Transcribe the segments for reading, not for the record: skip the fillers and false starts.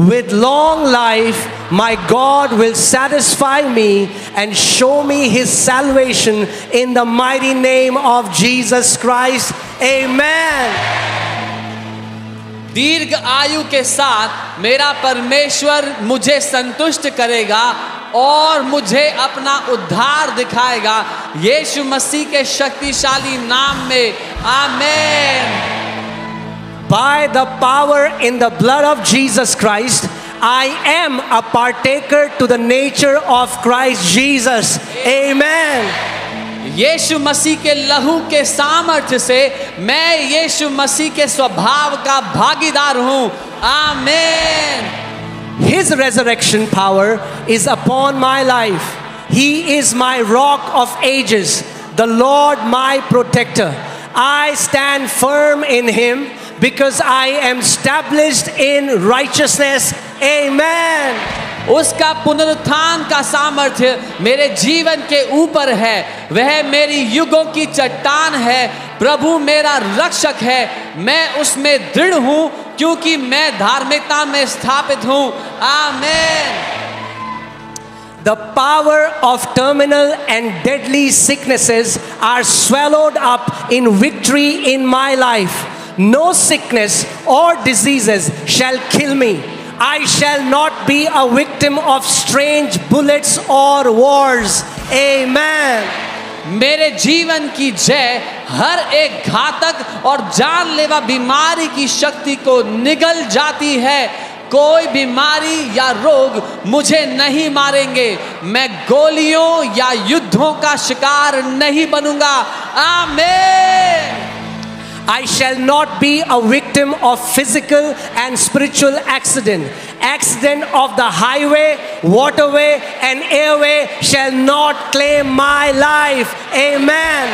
With long life, my God will satisfy me and show me his salvation in the mighty name of Jesus Christ. Amen. दीर्घ आयु के साथ मेरा परमेश्वर मुझे संतुष्ट करेगा और मुझे अपना उद्धार दिखाएगा, यीशु मसीह के शक्तिशाली नाम में, आमीन। By the power in the blood of Jesus Christ, I am a partaker to the nature of Christ Jesus. Amen. यीशु मसीह के लहू के सामर्थ्य से मैं यीशु मसीह के स्वभाव का भागीदार हूँ, आमीन। His resurrection power is upon my life. He is my rock of ages, the Lord my protector. I stand firm in him because I am established in righteousness. Amen. उसका पुनरुत्थान का सामर्थ्य मेरे जीवन के ऊपर है, वह मेरी युगों की चट्टान है, प्रभु मेरा रक्षक है, मैं उसमें दृढ़ हूँ क्योंकि मैं धार्मिकता में स्थापित हूँ, आमीन। The power of terminal and deadly sicknesses are swallowed up in victory in my life. No sickness or diseases shall kill me. I shall not be a victim of strange bullets or wars. Amen. मेरे जीवन की जय हर एक घातक और जानलेवा बीमारी की शक्ति को निगल जाती है। कोई बीमारी या रोग मुझे नहीं मारेंगे, मैं गोलियों या युद्धों का शिकार नहीं बनूंगा, आमीन। I shall not be a victim of physical and spiritual accident. Accident of the highway, waterway and airway shall not claim my life. Amen.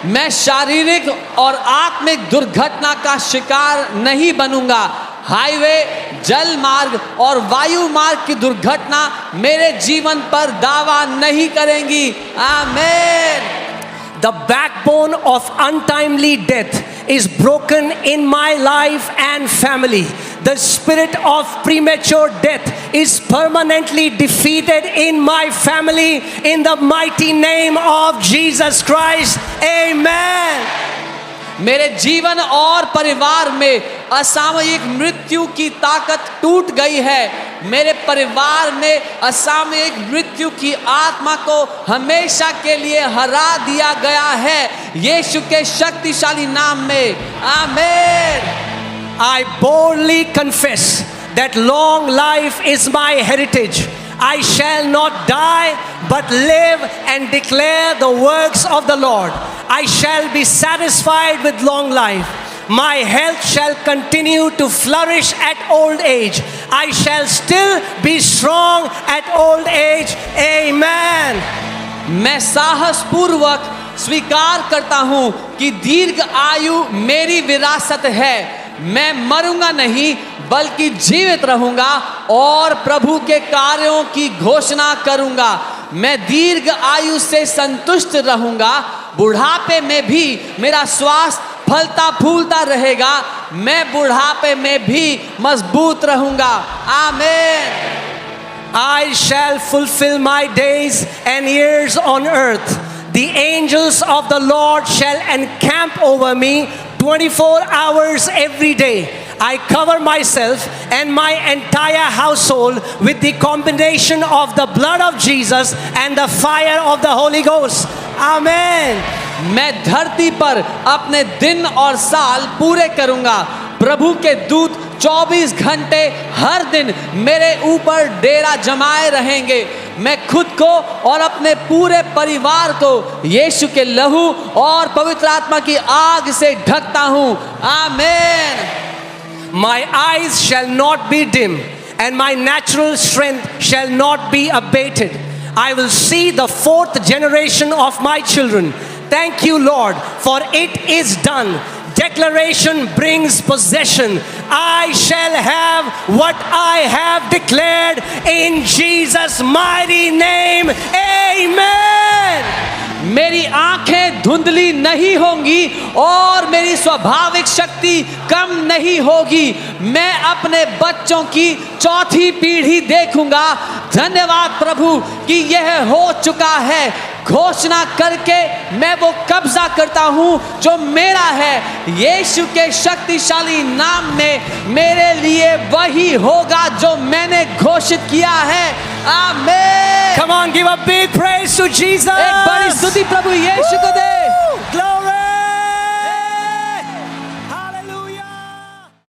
मैं शारीरिक और आत्मिक दुर्घटना का शिकार नहीं बनूंगा। हाईवे, जल मार्ग और वायु मार्ग की दुर्घटना मेरे जीवन पर दावा नहीं करेंगी, आमीन। The backbone of untimely death is broken in my life and family. The spirit of premature death is permanently defeated in my family in the mighty name of Jesus Christ. Amen. मेरे जीवन और परिवार में असामयिक मृत्यु की ताकत टूट गई है। मेरे परिवार में असामयिक मृत्यु की आत्मा को हमेशा के लिए हरा दिया गया है, यीशु के शक्तिशाली नाम में, आमीन। I boldly confess that long life is my heritage. I shall not die but live and declare the works of the Lord. I shall be satisfied with long life. My health shall continue to flourish at old age. I shall still be strong at old age. Amen. मैं साहस पूर्वक स्वीकार करता हूँ कि दीर्घ आयु मेरी विरासत है। मैं मरूंगा नहीं बल्कि जीवित रहूंगा और प्रभु के कार्यों की घोषणा करूंगा। मैं दीर्घ आयु से संतुष्ट रहूंगा, बुढ़ापे में भी मेरा स्वास्थ्य फलता फूलता रहेगा, मैं बुढ़ापे में भी मजबूत रहूंगा, आमीन। I shall fulfill my days and years on earth. The angels of the Lord shall encamp over me 24 hours every day. I cover myself and my entire household with the combination of the blood of Jesus and the fire of the Holy Ghost. Amen. मैं धरती पर अपने दिन और साल पूरे करूंगा। प्रभु के दूत 24 घंटे हर दिन मेरे ऊपर डेरा जमाए रहेंगे। मैं खुद को और अपने पूरे परिवार को यीशु के लहू और पवित्र आत्मा की आग से ढकता हूँ, आमीन। My eyes shall not be dim and my natural strength shall not be abated. I will see the fourth generation of my children. Thank you, Lord, for it is done. Declaration brings possession. I shall have what I have declared in Jesus' mighty name. Amen. मेरी आंखें धुंधली नहीं होंगी और मेरी स्वाभाविक शक्ति कम नहीं होगी। मैं अपने बच्चों की चौथी पीढ़ी देखूंगा। धन्यवाद प्रभु कि यह हो चुका है। घोषणा करके मैं वो कब्जा करता हूं जो मेरा है। यीशु के शक्तिशाली नाम में मेरे लिए वही होगा जो मैंने घोषित किया है। आमीन। Come on, give a big praise to Jesus. एक बड़ी स्तुति प्रभु यीशु को दे। Glory.